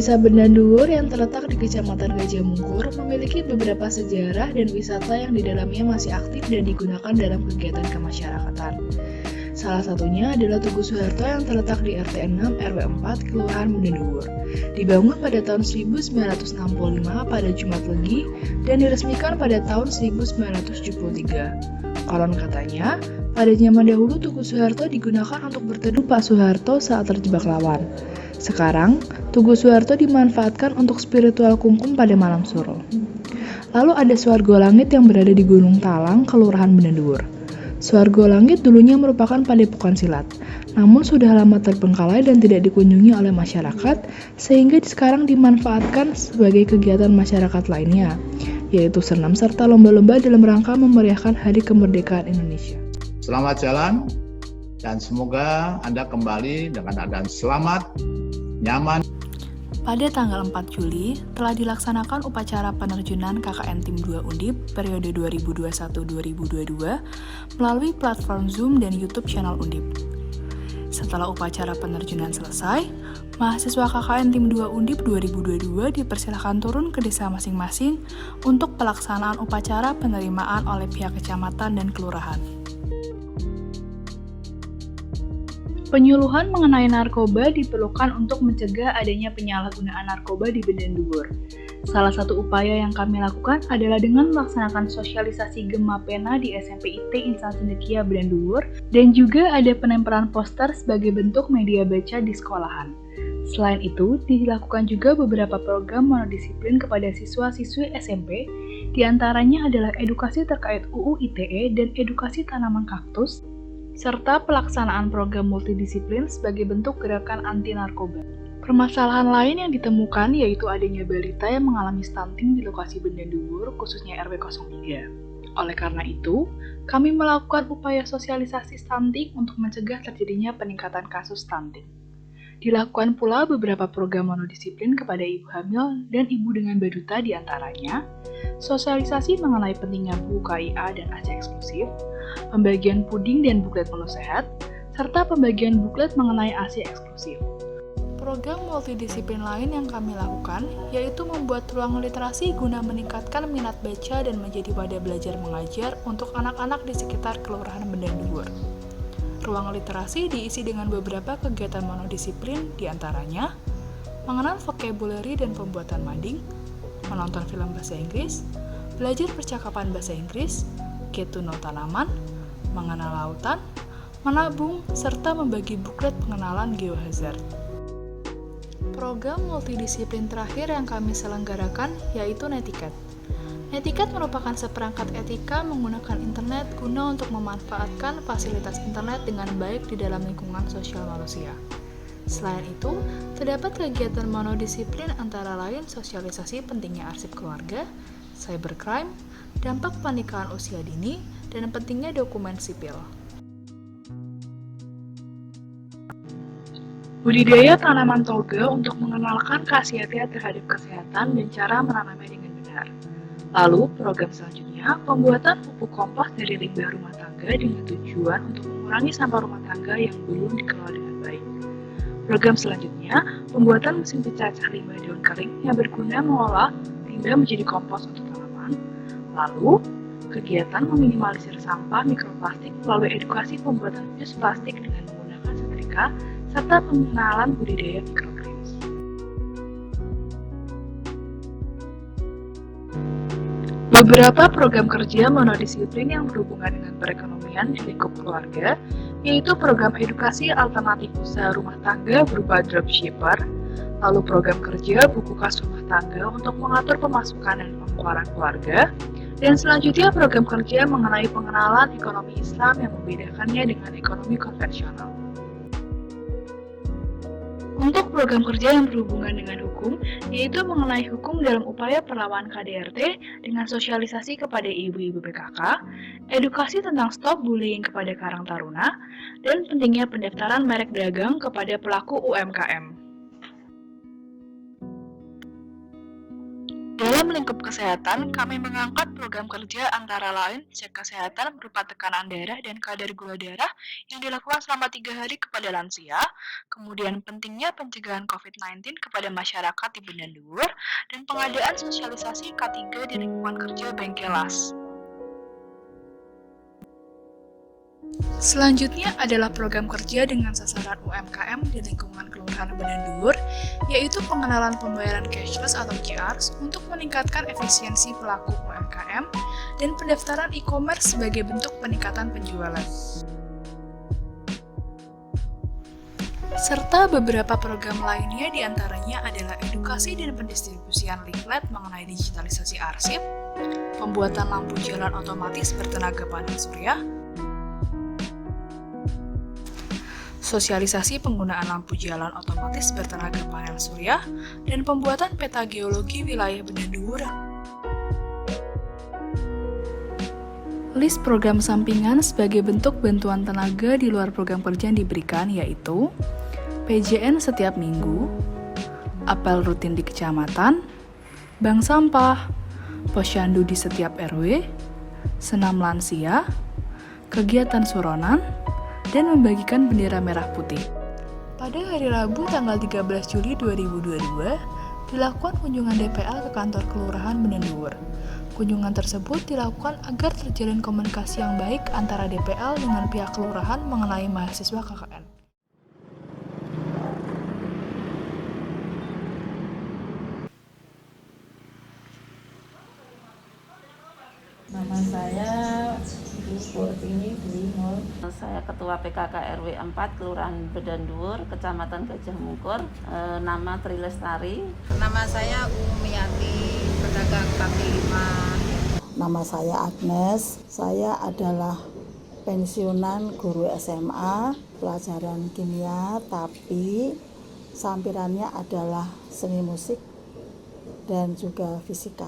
Desa Bendanduwur yang terletak di Kecamatan Gajah Mungkur memiliki beberapa sejarah dan wisata yang di dalamnya masih aktif dan digunakan dalam kegiatan kemasyarakatan. Salah satunya adalah Tugu Soeharto yang terletak di RT 6 RW 4 Kelurahan Bendanduwur. Dibangun pada tahun 1965 pada Jumat Legi dan diresmikan pada tahun 1973. Konon katanya, pada zaman dahulu Tugu Soeharto digunakan untuk berteduh Pak Soeharto saat terjebak lawan. Sekarang, Tugu Soeharto dimanfaatkan untuk spiritual kungkum pada malam suro. Lalu ada Suargo Langit yang berada di Gunung Talang, Kelurahan Bendanduwur. Suargo Langit dulunya merupakan padepokan silat, namun sudah lama terbengkalai dan tidak dikunjungi oleh masyarakat, sehingga sekarang dimanfaatkan sebagai kegiatan masyarakat lainnya, yaitu senam serta lomba-lomba dalam rangka memeriahkan Hari Kemerdekaan Indonesia. Selamat jalan, dan semoga Anda kembali dengan keadaan selamat, nyaman. Pada tanggal 4 Juli, telah dilaksanakan upacara penerjunan KKN Tim 2 Undip periode 2021-2022 melalui platform Zoom dan YouTube channel Undip. Setelah upacara penerjunan selesai, mahasiswa KKN Tim 2 Undip 2022 dipersilakan turun ke desa masing-masing untuk pelaksanaan upacara penerimaan oleh pihak kecamatan dan kelurahan. Penyuluhan mengenai narkoba diperlukan untuk mencegah adanya penyalahgunaan narkoba di Bendanduwur. Salah satu upaya yang kami lakukan adalah dengan melaksanakan sosialisasi Gema Pena di SMP IT Insan Cendekia Bendanduwur dan juga ada penempelan poster sebagai bentuk media baca di sekolahan. Selain itu, dilakukan juga beberapa program monodisiplin kepada siswa-siswi SMP, diantaranya adalah edukasi terkait UU ITE dan edukasi tanaman kaktus, serta pelaksanaan program multidisiplin sebagai bentuk gerakan anti narkoba. Permasalahan lain yang ditemukan yaitu adanya balita yang mengalami stunting di lokasi Bendanduwur, khususnya RW 03. Oleh karena itu, kami melakukan upaya sosialisasi stunting untuk mencegah terjadinya peningkatan kasus stunting. Dilakukan pula beberapa program monodisiplin kepada ibu hamil dan ibu dengan baduta diantaranya, sosialisasi mengenai pentingnya buku KIA dan ASI eksklusif, pembagian puding dan buklet menu sehat, serta pembagian buklet mengenai ASI eksklusif. Program multidisiplin lain yang kami lakukan yaitu membuat ruang literasi guna meningkatkan minat baca dan menjadi wadah belajar mengajar untuk anak-anak di sekitar Kelurahan Bendanduwur. Ruang literasi diisi dengan beberapa kegiatan monodisiplin diantaranya mengenal vocabulary dan pembuatan mading, menonton film bahasa Inggris, belajar percakapan bahasa Inggris, get to know tanaman, mengenal lautan, menabung, serta membagi buklet pengenalan geohazard. Program multidisiplin terakhir yang kami selenggarakan yaitu Netiquette. Netiquette merupakan seperangkat etika menggunakan internet guna untuk memanfaatkan fasilitas internet dengan baik di dalam lingkungan sosial manusia. Selain itu, terdapat kegiatan monodisiplin antara lain sosialisasi pentingnya arsip keluarga, cybercrime, dampak pernikahan usia dini, dan pentingnya dokumen sipil. Budidaya tanaman toga untuk mengenalkan khasiatnya terhadap kesehatan dan cara menanamnya dengan benar. Lalu, program selanjutnya, pembuatan pupuk kompos dari limbah rumah tangga dengan tujuan untuk mengurangi sampah rumah tangga yang belum dikelola dengan baik. Program selanjutnya, pembuatan mesin pencacah limbah daun kering yang berguna mengolah limbah menjadi kompos untuk tanaman. Lalu, kegiatan meminimalisir sampah mikroplastik melalui edukasi pembuatan fuse plastik dengan menggunakan setrika, serta pengenalan budidaya mikrokredit. Beberapa program kerja monodisiplin yang berhubungan dengan perekonomian di lingkup keluarga, yaitu program edukasi alternatif usaha rumah tangga berupa dropshipper, lalu program kerja buku kas rumah tangga untuk mengatur pemasukan dan pengeluaran keluarga, dan selanjutnya program kerja mengenai pengenalan ekonomi Islam yang membedakannya dengan ekonomi konvensional. Untuk program kerja yang berhubungan dengan hukum, yaitu mengenai hukum dalam upaya perlawanan KDRT dengan sosialisasi kepada ibu-ibu PKK, edukasi tentang stop bullying kepada Karang Taruna, dan pentingnya pendaftaran merek dagang kepada pelaku UMKM. Dalam Dalam lingkup kesehatan, kami mengangkat program kerja antara lain cek kesehatan berupa tekanan darah dan kadar gula darah yang dilakukan selama 3 hari kepada lansia, kemudian pentingnya pencegahan COVID-19 kepada masyarakat di Benda Dhuwur, dan pengadaan sosialisasi K3 di lingkungan kerja Bengkelas. Selanjutnya adalah program kerja dengan sasaran UMKM di lingkungan Kelurahan Benda Dhuwur, yaitu pengenalan pembayaran cashless atau QRs untuk meningkatkan efisiensi pelaku UMKM dan pendaftaran e-commerce sebagai bentuk peningkatan penjualan. Serta beberapa program lainnya diantaranya adalah edukasi dan pendistribusian leaflet mengenai digitalisasi arsip, pembuatan lampu jalan otomatis bertenaga panel surya, sosialisasi penggunaan lampu jalan otomatis bertenaga panel surya, dan pembuatan peta geologi wilayah Benda Dhuwur. List program sampingan sebagai bentuk bantuan tenaga di luar program kerja yang diberikan yaitu PJN setiap minggu, apel rutin di kecamatan, bank sampah, posyandu di setiap RW, senam lansia, kegiatan suronan, dan membagikan bendera merah putih. Pada hari Rabu tanggal 13 Juli 2022, dilakukan kunjungan DPL ke kantor Kelurahan Benda Dhuwur. Kunjungan tersebut dilakukan agar terjalin komunikasi yang baik antara DPL dengan pihak kelurahan mengenai mahasiswa KKN. Nama saya Bu Portini Buinol. Saya Ketua PKK RW 4 Kelurahan Benda Dhuwur, Kecamatan Gajah Mungkur. Nama Tri Lestari. Nama saya Umiati, pedagang kaki 5. Nama saya Agnes. Saya adalah pensiunan guru SMA pelajaran kimia, tapi sampirannya adalah seni musik dan juga fisika.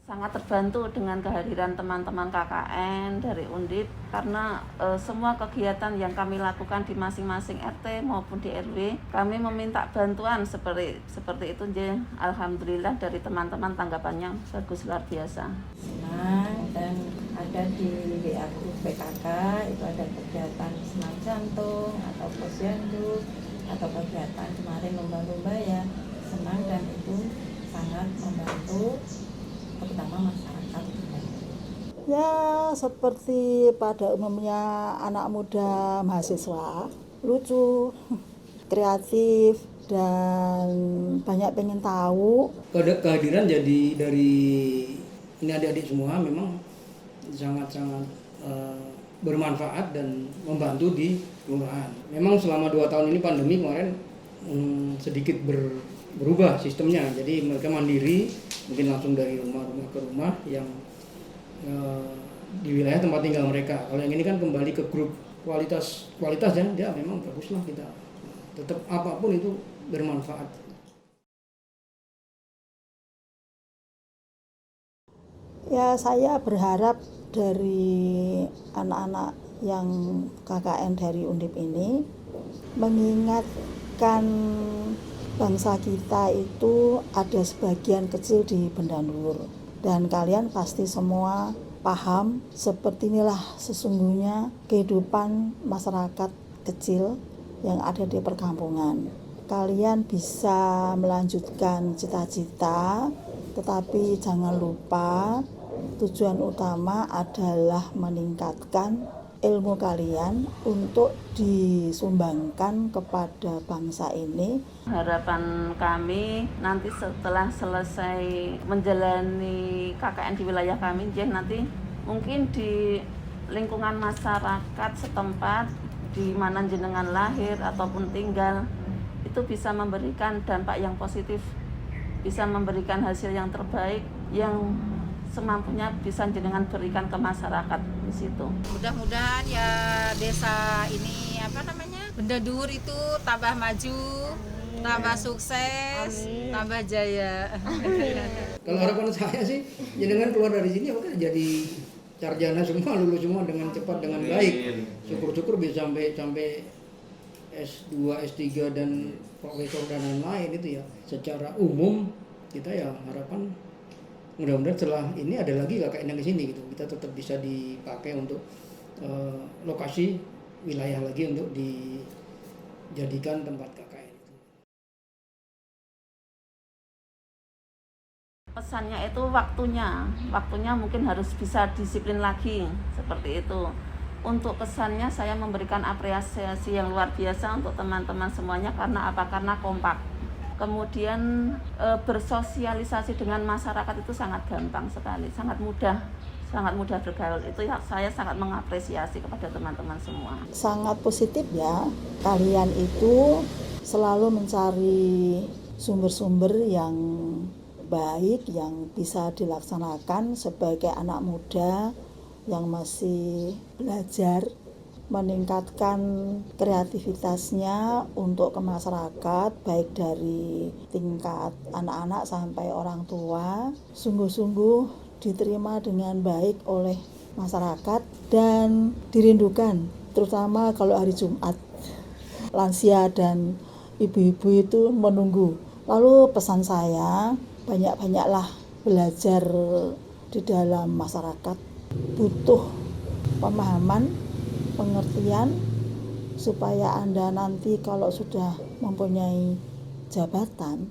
Sangat terbantu dengan kehadiran teman-teman KKN dari Undip karena semua kegiatan yang kami lakukan di masing-masing RT maupun di RW, kami meminta bantuan seperti itu. Alhamdulillah dari teman-teman tanggapannya bagus, luar biasa. Senang, dan ada di WA Group PKK itu ada kegiatan senam jantung atau posyandu atau kegiatan kemarin lomba-lomba ya, senang dan itu sangat membantu terutama masyarakat. Ya, seperti pada umumnya anak muda mahasiswa, lucu, kreatif, dan banyak pengen tahu. Kehadiran jadi dari ini adik-adik semua memang sangat-sangat bermanfaat dan membantu di kelurahan. Memang selama 2 tahun ini pandemi kemarin sedikit berubah sistemnya, jadi mereka mandiri, mungkin langsung dari rumah ke rumah yang di wilayah tempat tinggal mereka. Kalau yang ini kan kembali ke grup kualitas ya memang baguslah, kita tetap apapun itu bermanfaat. Ya, saya berharap dari anak-anak yang KKN dari Undip ini mengingatkan bangsa kita itu ada sebagian kecil di Benda Dhuwur, dan kalian pasti semua paham seperti inilah sesungguhnya kehidupan masyarakat kecil yang ada di perkampungan. Kalian bisa melanjutkan cita-cita, tetapi jangan lupa tujuan utama adalah meningkatkan ilmu kalian untuk disumbangkan kepada bangsa ini. Harapan kami nanti setelah selesai menjalani KKN di wilayah kami, nanti mungkin di lingkungan masyarakat setempat di mana jenengan lahir ataupun tinggal itu bisa memberikan dampak yang positif, bisa memberikan hasil yang terbaik yang semampunya bisa jenengan berikan ke masyarakat di situ. Mudah-mudahan ya desa ini Benda Dhuwur itu tambah maju, tambah sukses, tambah jaya. Kalau harapan saya sih jenengan keluar dari sini apakah jadi sarjana semua, lulus semua dengan cepat dengan baik. Syukur-syukur bisa sampai S2, S3 dan profesor dan lain-lain itu ya secara umum kita ya harapan mudah-mudahan setelah ini ada lagi KKN yang ke sini gitu. Kita tetap bisa dipakai untuk lokasi wilayah lagi untuk dijadikan tempat KKN. Pesannya itu waktunya mungkin harus bisa disiplin lagi seperti itu. Untuk kesannya saya memberikan apresiasi yang luar biasa untuk teman-teman semuanya karena apa? Karena kompak. Kemudian bersosialisasi dengan masyarakat itu sangat gampang sekali, sangat mudah bergaul. Itu ya saya sangat mengapresiasi kepada teman-teman semua. Sangat positif ya, kalian itu selalu mencari sumber-sumber yang baik yang bisa dilaksanakan sebagai anak muda yang masih belajar, meningkatkan kreativitasnya untuk ke masyarakat, baik dari tingkat anak-anak sampai orang tua, sungguh-sungguh diterima dengan baik oleh masyarakat dan dirindukan, terutama kalau hari Jumat. Lansia dan ibu-ibu itu menunggu. Lalu pesan saya, banyak-banyaklah belajar di dalam masyarakat, butuh pemahaman, pengertian supaya Anda nanti kalau sudah mempunyai jabatan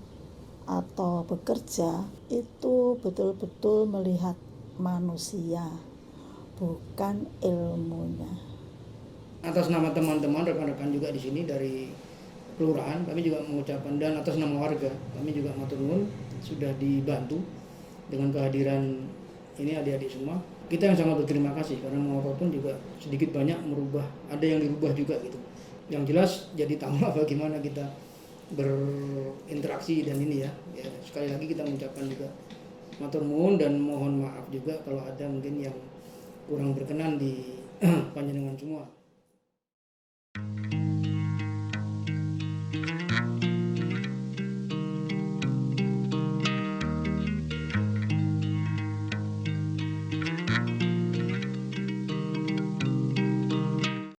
atau bekerja itu betul-betul melihat manusia, bukan ilmunya. Atas nama teman-teman, rekan-rekan juga di sini dari kelurahan, kami juga mengucapkan, dan atas nama warga, kami juga matur nuwun sudah dibantu dengan kehadiran ini adik-adik semua. Kita yang sangat berterima kasih karena mau apapun juga sedikit banyak merubah, ada yang dirubah juga gitu. Yang jelas jadi tahu lah bagaimana kita berinteraksi dan ini ya. Sekali lagi kita mengucapkan juga matur nuwun dan mohon maaf juga kalau ada mungkin yang kurang berkenan di panjenengan semua.